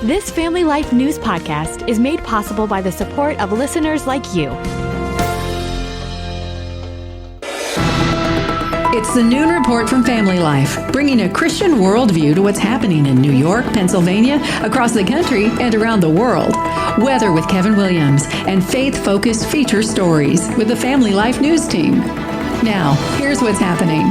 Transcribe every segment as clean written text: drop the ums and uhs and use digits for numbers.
This Family Life News podcast is made possible by the support of listeners like you. It's the Noon Report from Family Life, bringing a Christian worldview to what's happening in New York, Pennsylvania, across the country, and around the world. Weather with Kevin Williams, and faith-focused feature stories with the Family Life News team. Now, here's what's happening.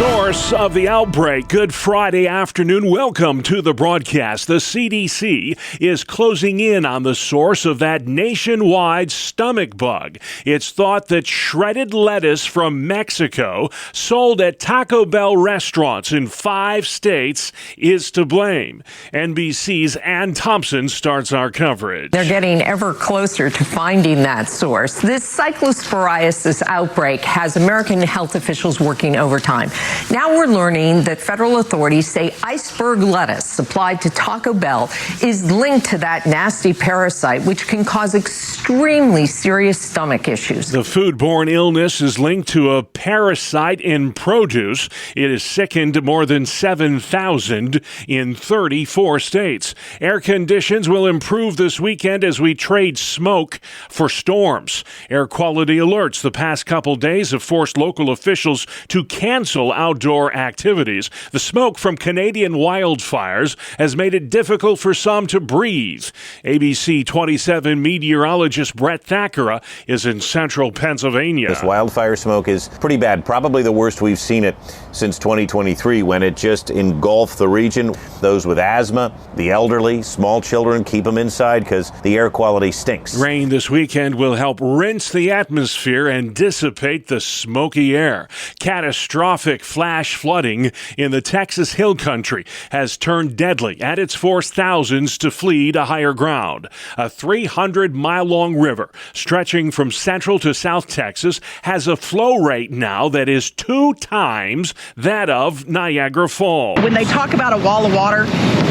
Source of the outbreak. Good Friday afternoon. Welcome to the broadcast. The CDC is closing in on the source of that nationwide stomach bug. It's thought that shredded lettuce from Mexico sold at Taco Bell restaurants in 5 states is to blame. NBC's Ann Thompson starts our coverage. They're getting ever closer to finding that source. This cyclosporiasis outbreak has American health officials working overtime. Now we're learning that federal authorities say iceberg lettuce supplied to Taco Bell is linked to that nasty parasite, which can cause extremely serious stomach issues. The foodborne illness is linked to a parasite in produce. It has sickened more than 7,000 in 34 states. Air conditions will improve this weekend as we trade smoke for storms. Air quality alerts the past couple days have forced local officials to cancel outdoor activities. The smoke from Canadian wildfires has made it difficult for some to breathe. ABC 27 meteorologist Brett Thakera is in central Pennsylvania. This wildfire smoke is pretty bad, probably the worst we've seen it since 2023 when it just engulfed the region. Those with asthma, the elderly, small children, keep them inside because the air quality stinks. Rain this weekend will help rinse the atmosphere and dissipate the smoky air. Catastrophic flash flooding in the Texas Hill Country has turned deadly and it's forced thousands to flee to higher ground. A 300-mile-long river stretching from central to south Texas has a flow rate now that is 2 times that of Niagara Falls. When they talk about a wall of water,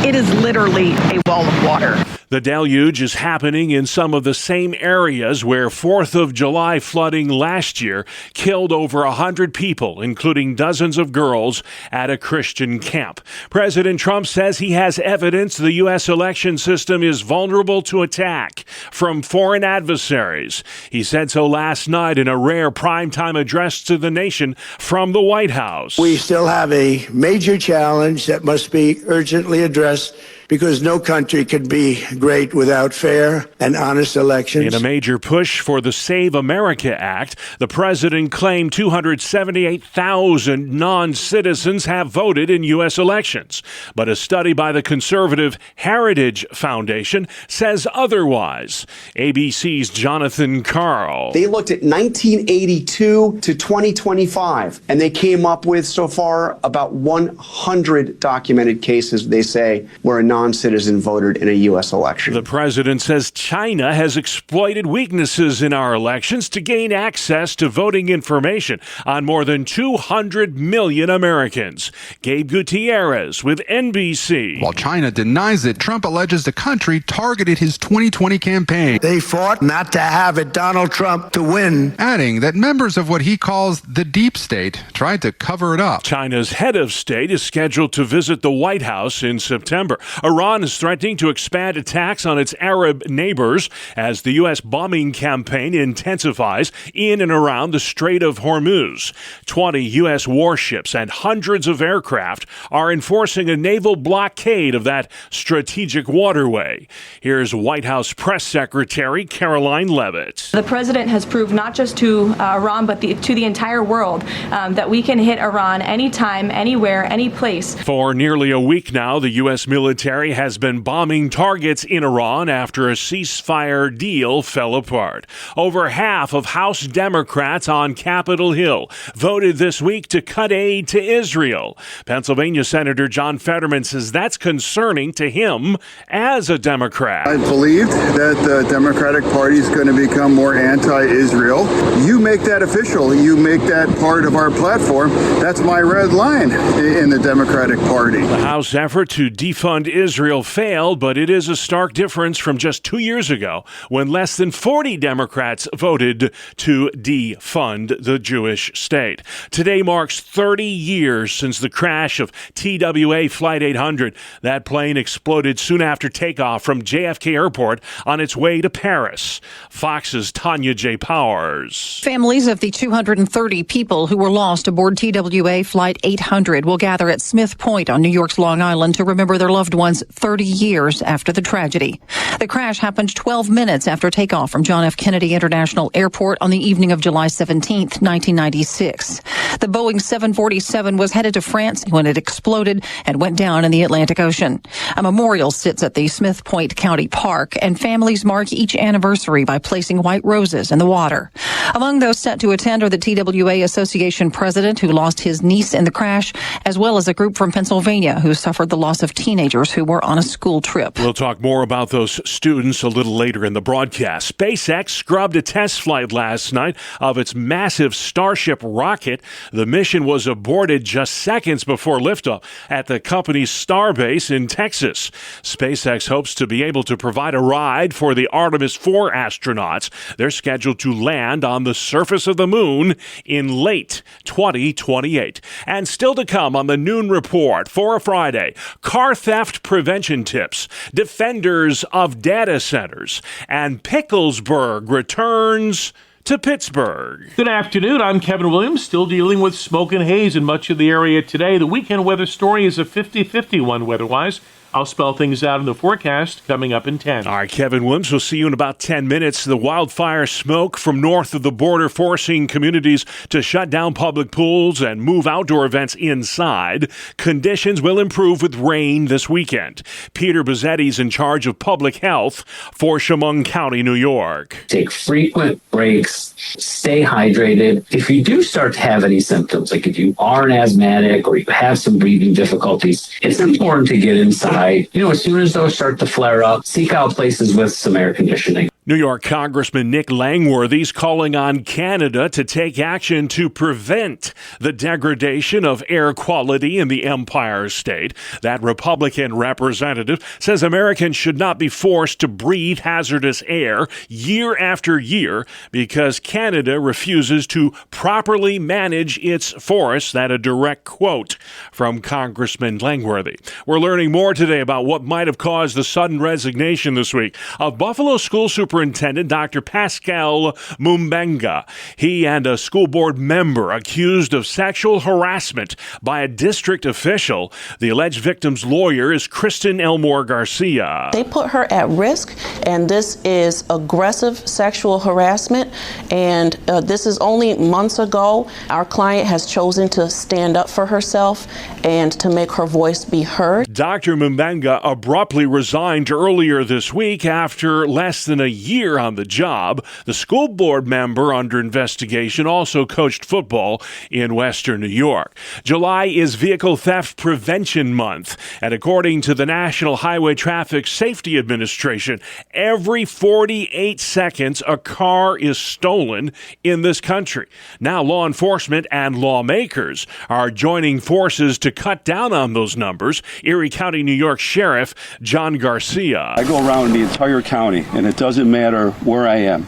it is literally a wall of water. The deluge is happening in some of the same areas where 4th of July flooding last year killed over 100 people, including dozens of girls at a Christian camp. President Trump says he has evidence the U.S. election system is vulnerable to attack from foreign adversaries. He said so last night in a rare primetime address to the nation from the White House. We still have a major challenge that must be urgently addressed, because no country can be great without fair and honest elections. In a major push for the Save America Act, the president claimed 278,000 non-citizens have voted in U.S. elections. But a study by the conservative Heritage Foundation says otherwise. ABC's Jonathan Karl. They looked at 1982 to 2025, and they came up with so far about 100 documented cases, they say, where a non-citizen voted in a U.S. election. The president says China has exploited weaknesses in our elections to gain access to voting information on more than 200 million Americans. Gabe Gutierrez with NBC. While China denies it, Trump alleges the country targeted his 2020 campaign. They fought not to have it Donald Trump to win. Adding that members of what he calls the deep state tried to cover it up. China's head of state is scheduled to visit the White House in September. Iran is threatening to expand attacks on its Arab neighbors as the U.S. bombing campaign intensifies in and around the Strait of Hormuz. 20 U.S. warships and hundreds of aircraft are enforcing a naval blockade of that strategic waterway. Here's White House Press Secretary Caroline Leavitt. The president has proved not just to Iran, but to the entire world that we can hit Iran anytime, anywhere, any place. For nearly a week now, the U.S. military has been bombing targets in Iran after a ceasefire deal fell apart. Over half of House Democrats on Capitol Hill voted this week to cut aid to Israel. Pennsylvania Senator John Fetterman says that's concerning to him as a Democrat. I believed that the Democratic Party is going to become more anti-Israel. You make that official. You make that part of our platform. That's my red line in the Democratic Party. The House effort to defund Israel Israel failed, but it is a stark difference from just 2 years ago when less than 40 Democrats voted to defund the Jewish state. Today marks 30 years since the crash of TWA Flight 800. That plane exploded soon after takeoff from JFK Airport on its way to Paris. Fox's Tanya J. Powers. Families of the 230 people who were lost aboard TWA Flight 800 will gather at Smith Point on New York's Long Island to remember their loved ones 30 years after the tragedy. The crash happened 12 minutes after takeoff from John F. Kennedy International Airport on the evening of July 17, 1996. The Boeing 747 was headed to France when it exploded and went down in the Atlantic Ocean. A memorial sits at the Smith Point County Park, and families mark each anniversary by placing white roses in the water. Among those set to attend are the TWA Association president who lost his niece in the crash, as well as a group from Pennsylvania who suffered the loss of teenagers who were on a school trip. We'll talk more about those students a little later in the broadcast. SpaceX scrubbed a test flight last night of its massive Starship rocket. The mission was aborted just seconds before liftoff at the company's Starbase in Texas. SpaceX hopes to be able to provide a ride for the Artemis 4 astronauts. They're scheduled to land on the surface of the moon in late 2028. And still to come on the Noon Report for a Friday, car theft prevention tips, defenders of data centers, and Picklesburg returns to Pittsburgh. Good afternoon. I'm Kevin Williams, still dealing with smoke and haze in much of the area today. The weekend weather story is a 50-50 one weather-wise. I'll spell things out in the forecast coming up in 10. All right, Kevin Williams, we'll see you in about 10 minutes. The wildfire smoke from north of the border forcing communities to shut down public pools and move outdoor events inside. Conditions will improve with rain this weekend. Peter Bozzetti's in charge of public health for Chemung County, New York. Take frequent breaks, stay hydrated. If you do start to have any symptoms, like if you are an asthmatic or you have some breathing difficulties, it's important to get inside. As soon as those start to flare up, seek out places with some air conditioning. New York Congressman Nick Langworthy's calling on Canada to take action to prevent the degradation of air quality in the Empire State. That Republican representative says Americans should not be forced to breathe hazardous air year after year because Canada refuses to properly manage its forests. That a direct quote from Congressman Langworthy. We're learning more today about what might have caused the sudden resignation this week of Buffalo School Superintendent Dr. Pascal Mumbenga. He and a school board member accused of sexual harassment by a district official. The alleged victim's lawyer is Kristen Elmore Garcia. They put her at risk, and this is aggressive sexual harassment, and this is only months ago. Our client has chosen to stand up for herself and to make her voice be heard. Dr. Mumbenga abruptly resigned earlier this week after less than a year on the job. The school board member under investigation also coached football in Western New York. July is Vehicle Theft Prevention Month, and according to the National Highway Traffic Safety Administration, every 48 seconds a car is stolen in this country. Now law enforcement and lawmakers are joining forces to cut down on those numbers. Erie County, New York Sheriff John Garcia. I go around the entire county, and it doesn't matter where I am,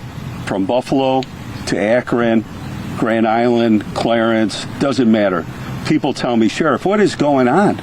from Buffalo to Akron, Grand Island, Clarence, doesn't matter. People tell me, Sheriff, what is going on?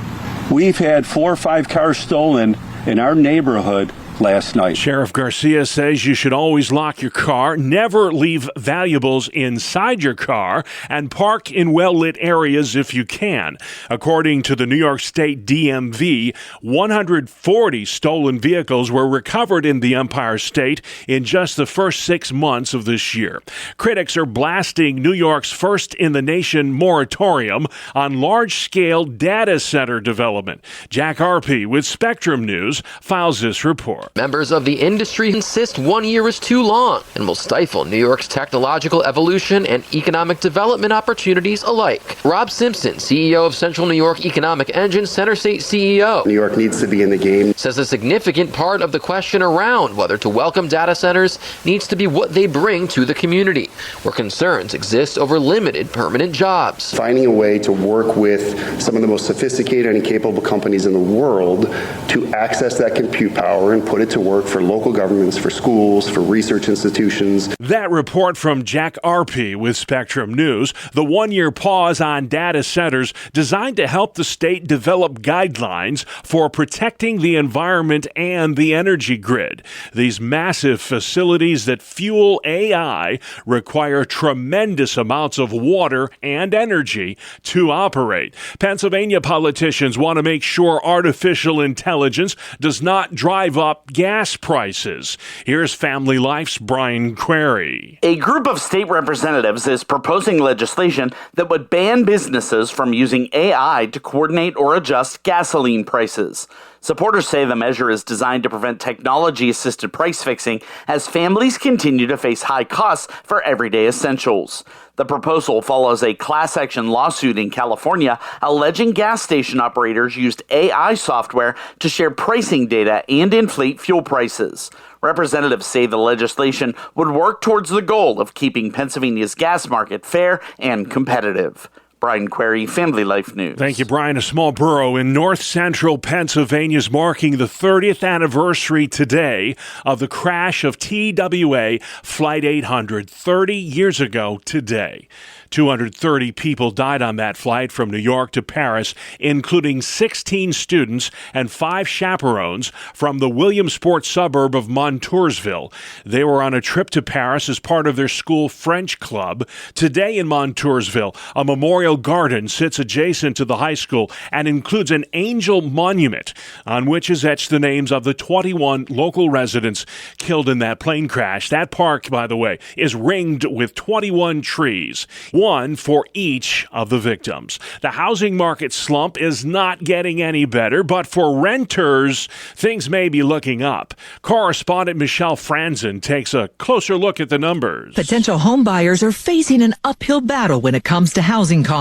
We've had 4 or 5 cars stolen in our neighborhood last night. Sheriff Garcia says you should always lock your car, never leave valuables inside your car, and park in well-lit areas if you can. According to the New York State DMV, 140 stolen vehicles were recovered in the Empire State in just the first 6 months of this year. Critics are blasting New York's first-in-the-nation moratorium on large-scale data center development. Jack Arpey with Spectrum News files this report. more. Members of the industry insist 1 year is too long and will stifle New York's technological evolution and economic development opportunities alike. Rob Simpson, CEO of Central New York Economic Engine, CenterState CEO. New York needs to be in the game. Says a significant part of the question around whether to welcome data centers needs to be what they bring to the community, where concerns exist over limited permanent jobs. Finding a way to work with some of the most sophisticated and capable companies in the world to access that compute power and put it to work for local governments, for schools, for research institutions. That report from Jack Arpe with Spectrum News. The 1-year pause on data centers designed to help the state develop guidelines for protecting the environment and the energy grid. These massive facilities that fuel AI require tremendous amounts of water and energy to operate. Pennsylvania politicians want to make sure artificial intelligence does not drive up gas prices. Here's Family Life's Brian Query. A group of state representatives is proposing legislation that would ban businesses from using AI to coordinate or adjust gasoline prices. Supporters say the measure is designed to prevent technology-assisted price fixing as families continue to face high costs for everyday essentials. The proposal follows a class action lawsuit in California alleging gas station operators used AI software to share pricing data and inflate fuel prices. Representatives say the legislation would work towards the goal of keeping Pennsylvania's gas market fair and competitive. Brian Query, Family Life News. Thank you, Brian. A small borough in north central Pennsylvania is marking the 30th anniversary today of the crash of TWA Flight 800 30 years ago today. 230 people died on that flight from New York to Paris, including 16 students and 5 chaperones from the Williamsport suburb of Montoursville. They were on a trip to Paris as part of their school French club. Today in Montoursville, a memorial garden sits adjacent to the high school and includes an angel monument on which is etched the names of the 21 local residents killed in that plane crash. That park, by the way, is ringed with 21 trees. One for each of the victims. The housing market slump is not getting any better, but for renters, things may be looking up. Correspondent Michelle Franzen takes a closer look at the numbers. Potential home buyers are facing an uphill battle when it comes to housing costs.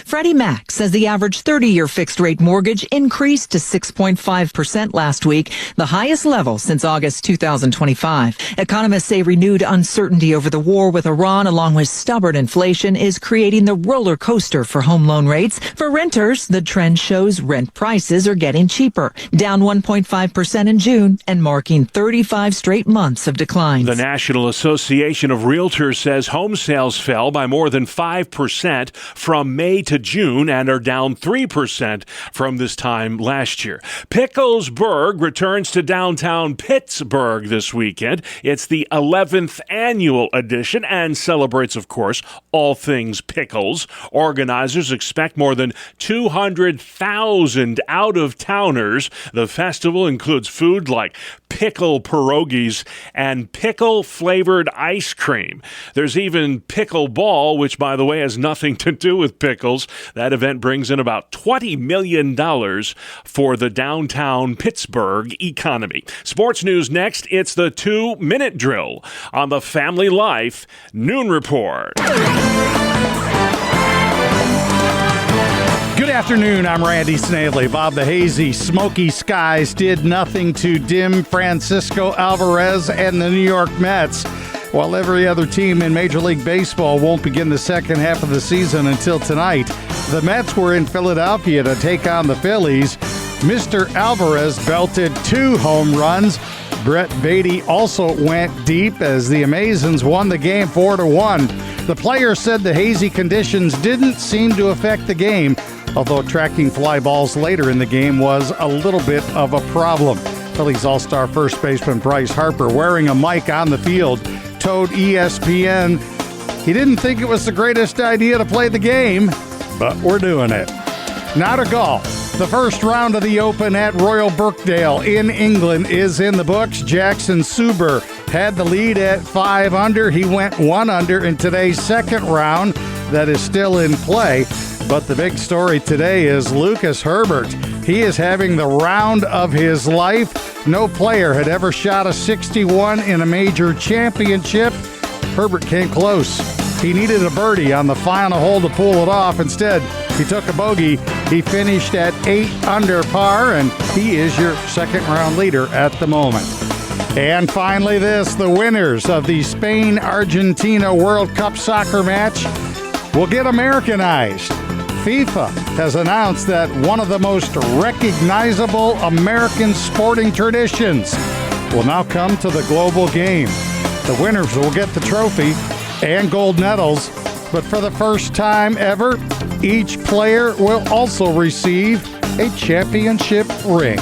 Freddie Mac says the average 30-year fixed-rate mortgage increased to 6.5% last week, the highest level since August 2025. Economists say renewed uncertainty over the war with Iran, along with stubborn inflation, is creating the roller coaster for home loan rates. For renters, the trend shows rent prices are getting cheaper, down 1.5% in June and marking 35 straight months of declines. The National Association of Realtors says home sales fell by more than 5% from May to June and are down 3% from this time last year. Picklesburg returns to downtown Pittsburgh this weekend. It's the 11th annual edition and celebrates, of course, all things pickles. Organizers expect more than 200,000 out-of-towners. The festival includes food like pickle pierogies and pickle-flavored ice cream. There's even pickleball, which, by the way, has nothing to do with pickles. That event brings in about $20 million for the downtown Pittsburgh economy. Sports news next. It's the 2-minute drill on the Family Life Noon Report. Good afternoon, I'm Randy Snavely. Bob, the hazy, smoky skies did nothing to dim Francisco Alvarez and the New York Mets, while every other team in Major League Baseball won't begin the second half of the season until tonight. The Mets were in Philadelphia to take on the Phillies. Mr. Alvarez belted 2 home runs. Brett Beatty also went deep as the Amazons won the game 4-1. The player said the hazy conditions didn't seem to affect the game, although tracking fly balls later in the game was a little bit of a problem. Phillies All-Star first baseman Bryce Harper, wearing a mic on the field, told ESPN he didn't think it was the greatest idea to play the game, but we're doing it. Now to golf. The first round of the Open at Royal Birkdale in England is in the books. Jackson Suber had the lead at 5 under. He went 1 under in today's second round that is still in play. But the big story today is Lucas Herbert. He is having the round of his life. No player had ever shot a 61 in a major championship. Herbert came close. He needed a birdie on the final hole to pull it off. Instead, he took a bogey. He finished at 8 under par, and he is your second-round leader at the moment. And finally the winners of the Spain-Argentina World Cup soccer match will get Americanized. FIFA has announced that one of the most recognizable American sporting traditions will now come to the global game. The winners will get the trophy and gold medals, but for the first time ever, each player will also receive a championship ring.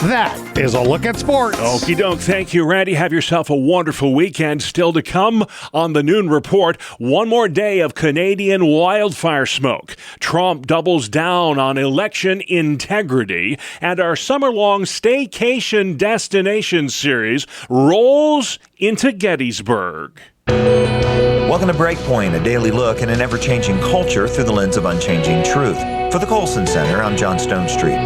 That is a look at sports. Okie doke. Thank you, Randy. Have yourself a wonderful weekend. Still to come on the Noon Report. One more day of Canadian wildfire smoke. Trump doubles down on election integrity. And our summer-long staycation destination series rolls into Gettysburg. Welcome to Breakpoint, a daily look at an ever-changing culture through the lens of unchanging truth. For the Colson Center, I'm John Stone Street.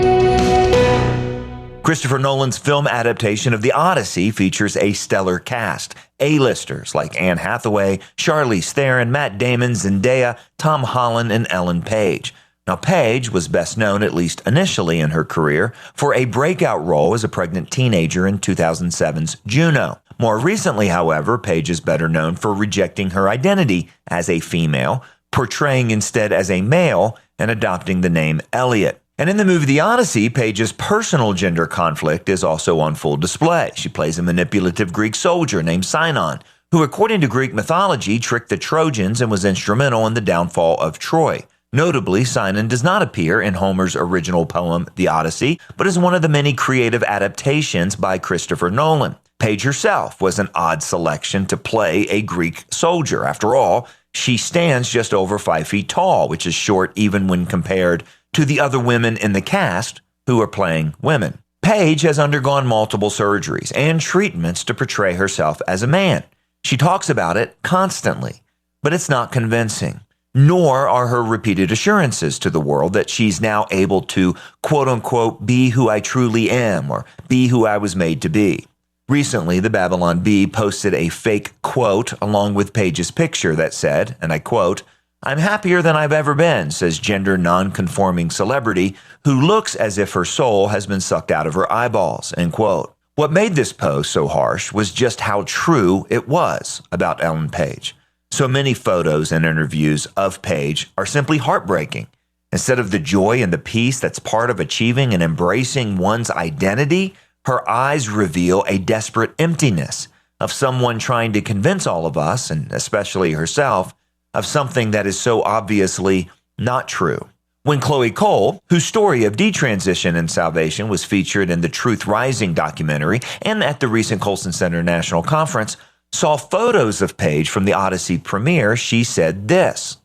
Christopher Nolan's film adaptation of The Odyssey features a stellar cast. A-listers like Anne Hathaway, Charlize Theron, Matt Damon, Zendaya, Tom Holland, and Ellen Page. Now, Page was best known, at least initially in her career, for a breakout role as a pregnant teenager in 2007's Juno. More recently, however, Page is better known for rejecting her identity as a female, portraying instead as a male, and adopting the name Elliot. And in the movie The Odyssey, Page's personal gender conflict is also on full display. She plays a manipulative Greek soldier named Sinon, who, according to Greek mythology, tricked the Trojans and was instrumental in the downfall of Troy. Notably, Sinon does not appear in Homer's original poem, The Odyssey, but is one of the many creative adaptations by Christopher Nolan. Page herself was an odd selection to play a Greek soldier. After all, she stands just over 5 feet tall, which is short even when compared to the other women in the cast who are playing women. Page has undergone multiple surgeries and treatments to portray herself as a man. She talks about it constantly, but it's not convincing, nor are her repeated assurances to the world that she's now able to, quote-unquote, be who I truly am or be who I was made to be. Recently, the Babylon Bee posted a fake quote along with Page's picture that said, and I quote, "I'm happier than I've ever been," says gender non-conforming celebrity who looks as if her soul has been sucked out of her eyeballs, end quote. What made this post so harsh was just how true it was about Ellen Page. So many photos and interviews of Page are simply heartbreaking. Instead of the joy and the peace that's part of achieving and embracing one's identity, her eyes reveal a desperate emptiness of someone trying to convince all of us, and especially herself, of something that is so obviously not true. When Chloe Cole, whose story of detransition and salvation was featured in the Truth Rising documentary and at the recent Colson Center National Conference, saw photos of Page from the Odyssey premiere, she said this: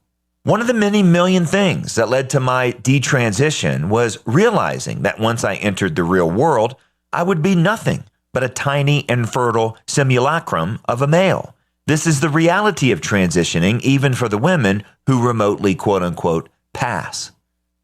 "One of the many million things that led to my detransition was realizing that once I entered the real world, I would be nothing but a tiny infertile simulacrum of a male. This is the reality of transitioning, even for the women who remotely, quote-unquote, pass."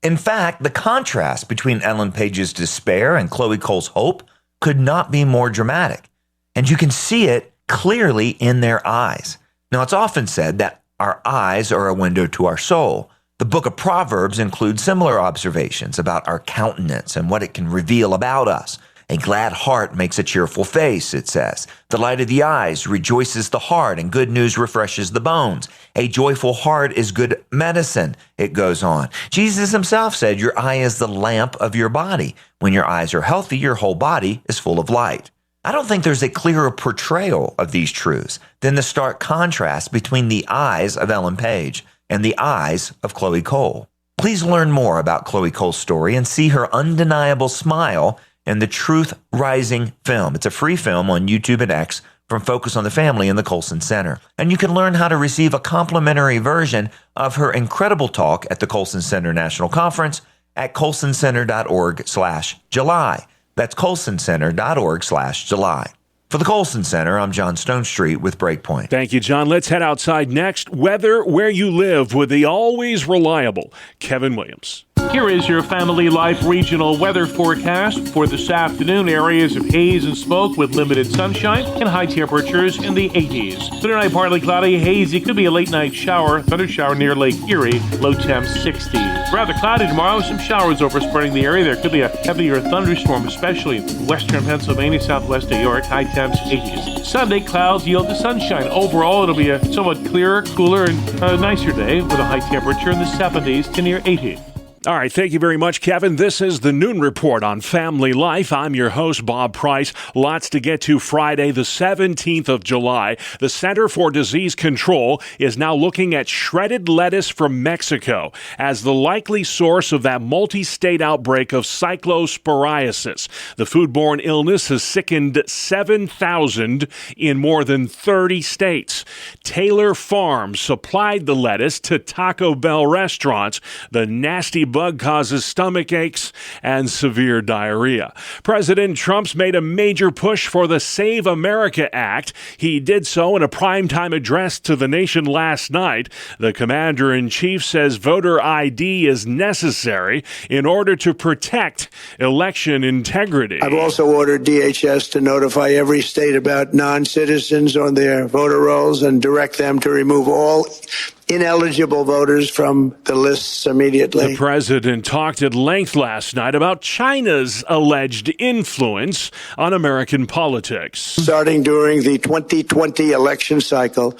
In fact, the contrast between Ellen Page's despair and Chloe Cole's hope could not be more dramatic. And you can see it clearly in their eyes. Now, it's often said that our eyes are a window to our soul. The book of Proverbs includes similar observations about our countenance and what it can reveal about us. A glad heart makes a cheerful face, it says. The light of the eyes rejoices the heart, and good news refreshes the bones. A joyful heart is good medicine, it goes on. Jesus himself said, your eye is the lamp of your body. When your eyes are healthy, your whole body is full of light. I don't think there's a clearer portrayal of these truths than the stark contrast between the eyes of Ellen Page and the eyes of Chloe Cole. Please learn more about Chloe Cole's story and see her undeniable smile in the Truth Rising film. It's a free film on YouTube and X from Focus on the Family and the Colson Center. And you can learn how to receive a complimentary version of her incredible talk at the Colson Center National Conference at colsoncenter.org/July. That's colsoncenter.org/July. For the Colson Center, I'm John Stonestreet with Breakpoint. Thank you, John. Let's head outside next. Weather where you live with the always reliable Kevin Williams. Here is your Family Life regional weather forecast for this afternoon. Areas of haze and smoke with limited sunshine and high temperatures in the 80s. Tonight, partly cloudy, hazy. Could be a late night shower, thunder shower near Lake Erie. Low temp 60. Rather cloudy tomorrow. Some showers overspreading the area. There could be a heavier thunderstorm, especially in western Pennsylvania, southwest New York. High temps 80s. Sunday, clouds yield to sunshine. Overall, it'll be a somewhat clearer, cooler, and nicer day with a high temperature in the 70s to near 80. All right, thank you very much, Kevin. This is the Noon Report on Family Life. I'm your host, Bob Price. Lots to get to Friday, the 17th of July. The Center for Disease Control is now looking at shredded lettuce from Mexico as the likely source of that multi-state outbreak of cyclosporiasis. The foodborne illness has sickened 7,000 in more than 30 states. Taylor Farms supplied the lettuce to Taco Bell restaurants. The nasty bug causes stomach aches and severe diarrhea. President Trump's made a major push for the Save America Act. He did so in a primetime address to the nation last night. The commander-in-chief says voter ID is necessary in order to protect election integrity. I've also ordered DHS to notify every state about non-citizens on their voter rolls and direct them to remove all ineligible voters from the lists immediately. The president talked at length last night about China's alleged influence on American politics. Starting during the 2020 election cycle,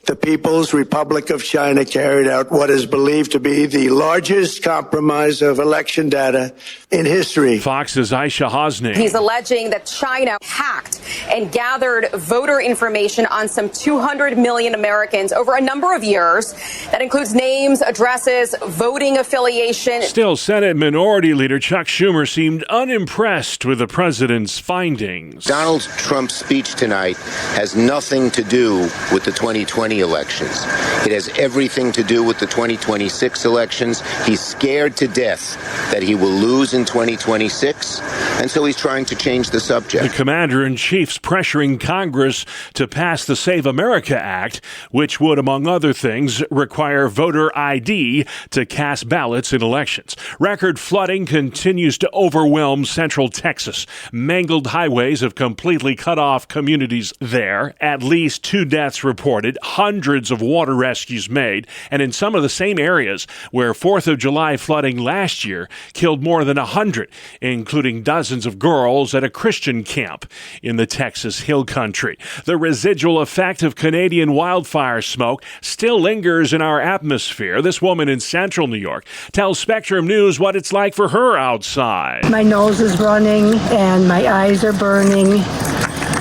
the People's Republic of China carried out what is believed to be the largest compromise of election data in history. Fox's Aisha Hosni. He's alleging that China hacked and gathered voter information on some 200 million Americans over a number of years. That includes names, addresses, voting affiliation. Still, Senate Minority Leader Chuck Schumer seemed unimpressed with the president's findings. Donald Trump's speech tonight has nothing to do with the 2020 elections. It has everything to do with the 2026 elections. He's scared to death that he will lose in 2026, and so he's trying to change the subject. The commander-in-chief's pressuring Congress to pass the Save America Act, which would, among other things, require voter ID to cast ballots in elections. Record flooding continues to overwhelm central Texas. Mangled highways have completely cut off communities there. At least 2 deaths reported, hundreds of water rescues made, and in some of the same areas where 4th of July flooding last year killed more than 100, including dozens of girls at a Christian camp in the Texas Hill Country. The residual effect of Canadian wildfire smoke still lingers in our atmosphere. This woman in central New York tells Spectrum News what it's like for her outside. My nose is running and my eyes are burning.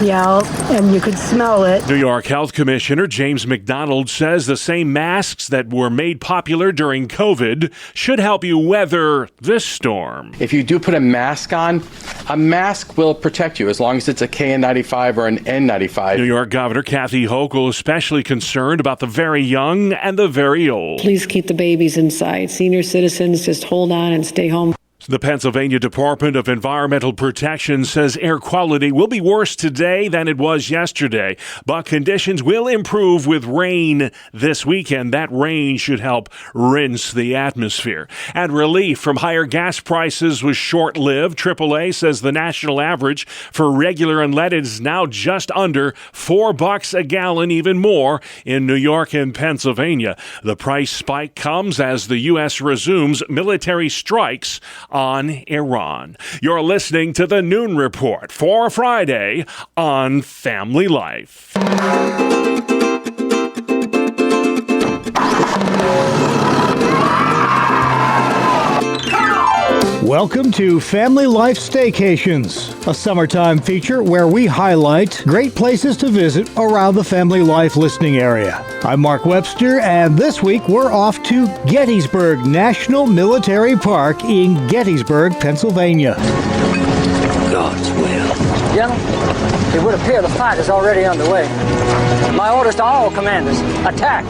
Yeah, and you could smell it. New York Health Commissioner James McDonald says the same masks that were made popular during COVID should help you weather this storm. If you do put a mask on, a mask will protect you as long as it's a KN95 or an N95. New York Governor Kathy Hochul especially concerned about the very young and the very old. Please keep the babies inside. Senior citizens, just hold on and stay home. The Pennsylvania Department of Environmental Protection says air quality will be worse today than it was yesterday, but conditions will improve with rain this weekend. That rain should help rinse the atmosphere. And relief from higher gas prices was short-lived. AAA says the national average for regular unleaded is now just under $4 a gallon, even more in New York and Pennsylvania. The price spike comes as the U.S. resumes military strikes on Iran. You're listening to the Noon Report for Friday on Family Life. Welcome to Family Life Staycations, a summertime feature where we highlight great places to visit around the Family Life listening area. I'm Mark Webster, and this week we're off to Gettysburg National Military Park in Gettysburg, Pennsylvania. God's will. Gentlemen, it would appear the fight is already underway. My orders to all commanders, attack!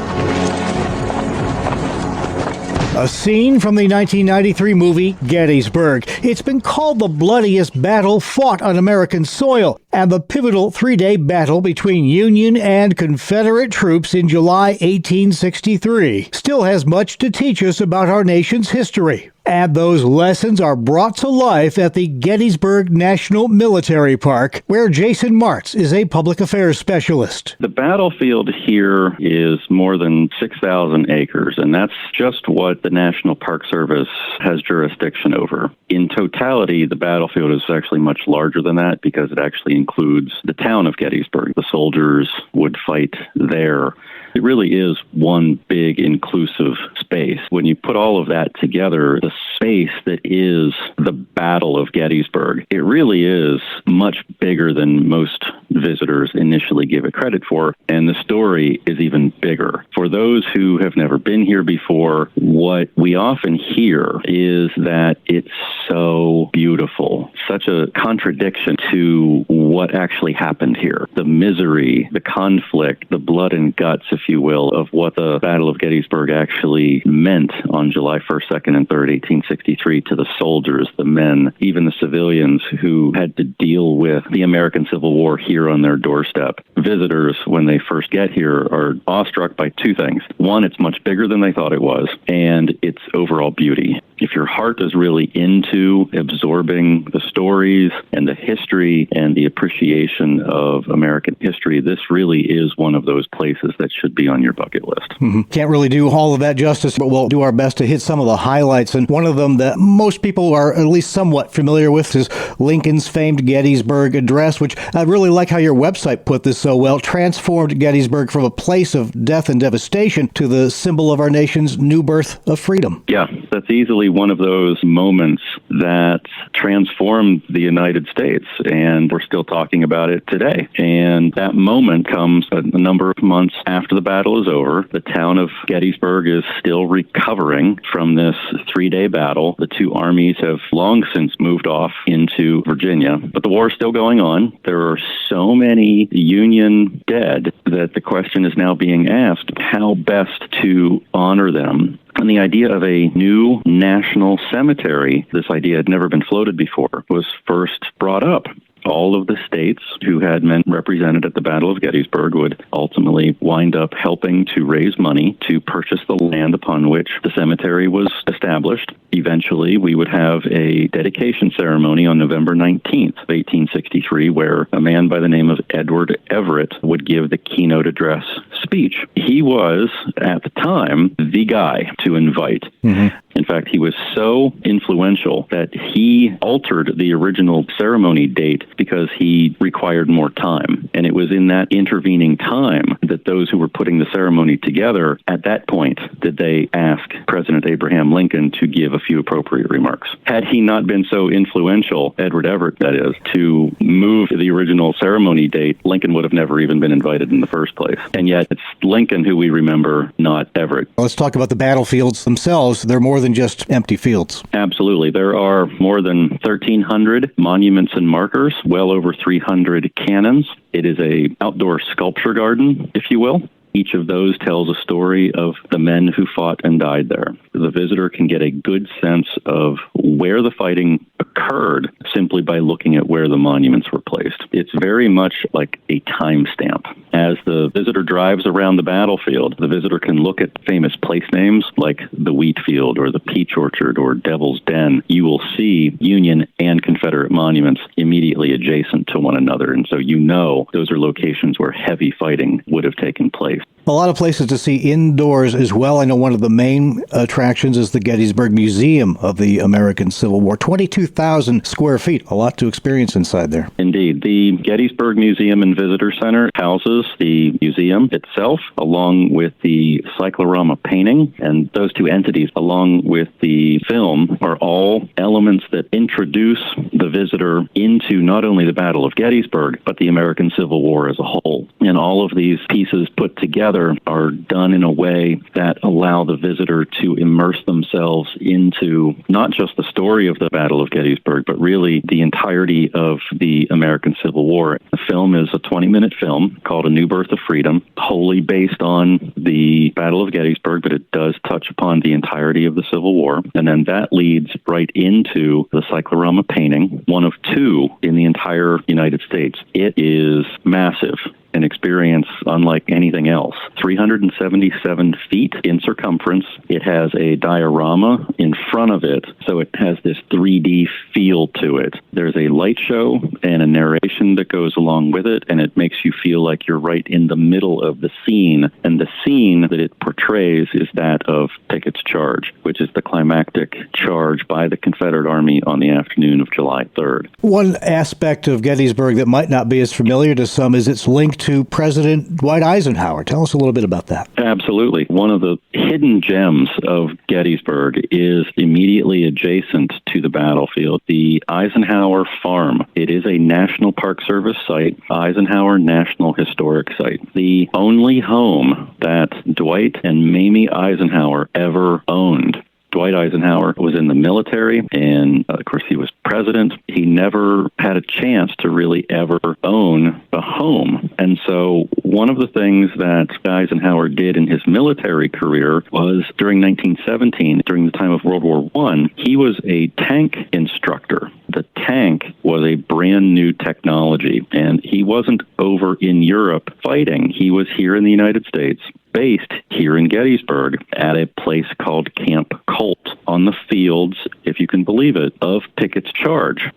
A scene from the 1993 movie Gettysburg. It's been called the bloodiest battle fought on American soil, and the pivotal three-day battle between Union and Confederate troops in July 1863 still has much to teach us about our nation's history. And those lessons are brought to life at the Gettysburg National Military Park, where Jason Martz is a public affairs specialist. The battlefield here is more than 6,000 acres, and that's just what the National Park Service has jurisdiction over. In totality, the battlefield is actually much larger than that because it actually includes the town of Gettysburg. The soldiers would fight there. It really is one big inclusive space. When you put all of that together, the space that is the Battle of Gettysburg, it really is much bigger than most visitors initially give it credit for, and the story is even bigger. For those who have never been here before, what we often hear is that it's so beautiful, such a contradiction to what actually happened here. The misery, the conflict, the blood and guts, if you will, of what the Battle of Gettysburg actually meant on July 1st, 2nd, and 3rd, 1863 to the soldiers, the men, even the civilians who had to deal with the American Civil War here on their doorstep. Visitors, when they first get here, are awestruck by two things. One, it's much bigger than they thought it was, and its overall beauty. If your heart is really into absorbing the stories and the history and the appreciation of American history, this really is one of those places that should be on your bucket list. Can't really do all of that justice, but we'll do our best to hit some of the highlights. And one of them that most people are at least somewhat familiar with is Lincoln's famed Gettysburg Address, which I really like how your website put this so well, transformed Gettysburg from a place of death and devastation to the symbol of our nation's new birth of freedom. Yeah, that's easily one of those moments that transformed the United States, and we're still talking about it today. And that moment comes a number of months after the battle is over. The town of Gettysburg is still recovering from this three-day battle. The two armies have long since moved off into Virginia, but the war is still going on. There are so many Union dead that the question is now being asked how best to honor them. And the idea of a new national cemetery, this idea had never been floated before, was first brought up. All of the states who had men represented at the Battle of Gettysburg would ultimately wind up helping to raise money to purchase the land upon which the cemetery was established. Eventually, we would have a dedication ceremony on November 19th, 1863, where a man by the name of Edward Everett would give the keynote address speech. He was, at the time, the guy to invite. In fact, he was so influential that he altered the original ceremony date because he required more time. And it was in that intervening time that those who were putting the ceremony together, at that point, did they ask President Abraham Lincoln to give a few appropriate remarks. Had he not been so influential, Edward Everett, that is, to move the original ceremony date, Lincoln would have never even been invited in the first place. And yet, it's Lincoln who we remember, not Everett. Let's talk about the battlefields themselves. They're more than just empty fields. Absolutely. There are more than 1,300 monuments and markers, well over 300 cannons. It is a outdoor sculpture garden, if you will. Each of those tells a story of the men who fought and died there. The visitor can get a good sense of where the fighting occurred simply by looking at where the monuments were placed. It's very much like a timestamp. As the visitor drives around the battlefield, the visitor can look at famous place names like the Wheat Field or the Peach Orchard or Devil's Den. You will see Union and Confederate monuments immediately adjacent to one another, and so you know those are locations where heavy fighting would have taken place. A lot of places to see indoors as well. I know one of the main attractions is the Gettysburg Museum of the American Civil War. 22,000 square feet, a lot to experience inside there. Indeed. The Gettysburg Museum and Visitor Center houses the museum itself, along with the cyclorama painting, and those two entities, along with the film, are all elements that introduce the visitor into not only the Battle of Gettysburg, but the American Civil War as a whole. And all of these pieces put together together are done in a way that allow the visitor to immerse themselves into not just the story of the Battle of Gettysburg, but really the entirety of the American Civil War. The film is a 20-minute film called A New Birth of Freedom, wholly based on the Battle of Gettysburg, but it does touch upon the entirety of the Civil War. And then that leads right into the cyclorama painting, one of two in the entire United States. It is massive. An experience unlike anything else. 377 feet in circumference. It has a diorama in front of it, so it has this 3D feel to it. There's a light show and a narration that goes along with it, and it makes you feel like you're right in the middle of the scene. And the scene that it portrays is that of Pickett's Charge, which is the climactic charge by the Confederate Army on the afternoon of July 3rd. One aspect of Gettysburg that might not be as familiar to some is its link to President Dwight Eisenhower. Tell us a little bit about that. Absolutely. One of the hidden gems of Gettysburg is immediately adjacent to the battlefield, the Eisenhower Farm. It is a National Park Service site, Eisenhower National Historic Site. The only home that Dwight and Mamie Eisenhower ever owned. Dwight Eisenhower was in the military, and of course he was president. He never had a chance to really ever own a home. And so one of the things that Eisenhower did in his military career was during 1917, during the time of World War I, he was a tank instructor. The tank was a brand new technology, and he wasn't over in Europe fighting. He was here in the United States, based here in Gettysburg at a place called Camp Colt on the fields, if you can believe it, of Pickett's Charge.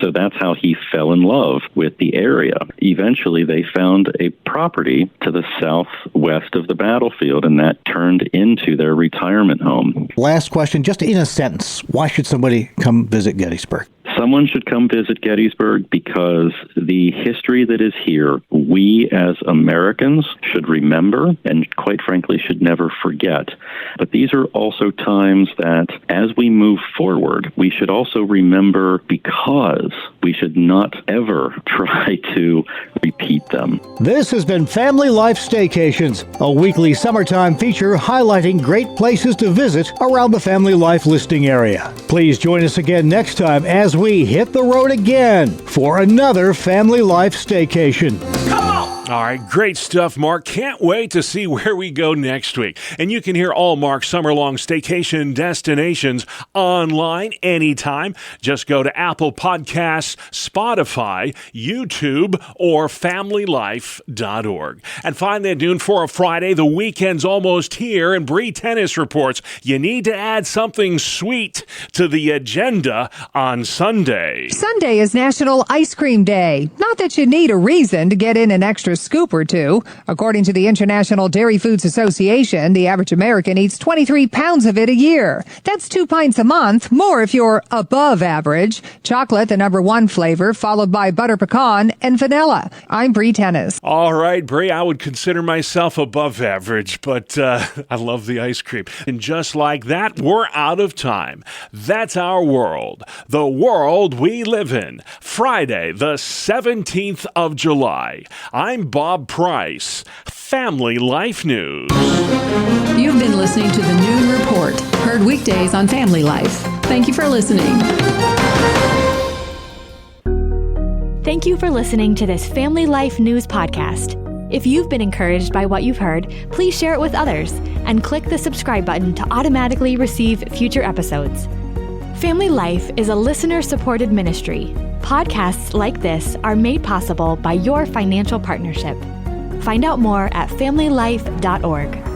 So that's how he fell in love with the area. Eventually, they found a property to the southwest of the battlefield, and that turned into their retirement home. Last question, just in a sentence, why should somebody come visit Gettysburg? Someone should come visit Gettysburg because the history that is here, we as Americans should remember and quite frankly should never forget. But these are also times that as we move forward, we should also remember because we should not ever try to repeat them. This has been Family Life Staycations, a weekly summertime feature highlighting great places to visit around the Family Life listing area. Please join us again next time as we hit the road again for another Family Life Staycation. All right, great stuff, Mark. Can't wait to see where we go next week. And you can hear all Mark's summer-long staycation destinations online anytime. Just go to Apple Podcasts, Spotify, YouTube, or FamilyLife.org. And finally, at noon for a Friday, the weekend's almost here, and Bree Tennis reports you need to add something sweet to the agenda on Sunday. Sunday is National Ice Cream Day. Not that you need a reason to get in an extra scoop or two. According to the International Dairy Foods Association, the average American eats 23 pounds of it a year. That's 2 pints a month, more if you're above average. Chocolate, the number one flavor, followed by butter pecan and vanilla. I'm Bree Tennis. All right, Bree, I would consider myself above average, but I love the ice cream. And just like that, we're out of time. That's our world, the world we live in. Friday, the 17th of July. I'm Bob Price, Family Life News. You've been listening to the Noon Report, heard weekdays on Family Life. Thank you for listening. Thank you for listening to this Family Life News podcast. If you've been encouraged by what you've heard, please share it with others and click the subscribe button to automatically receive future episodes. Family Life is a listener-supported ministry. Podcasts like this are made possible by your financial partnership. Find out more at FamilyLife.org.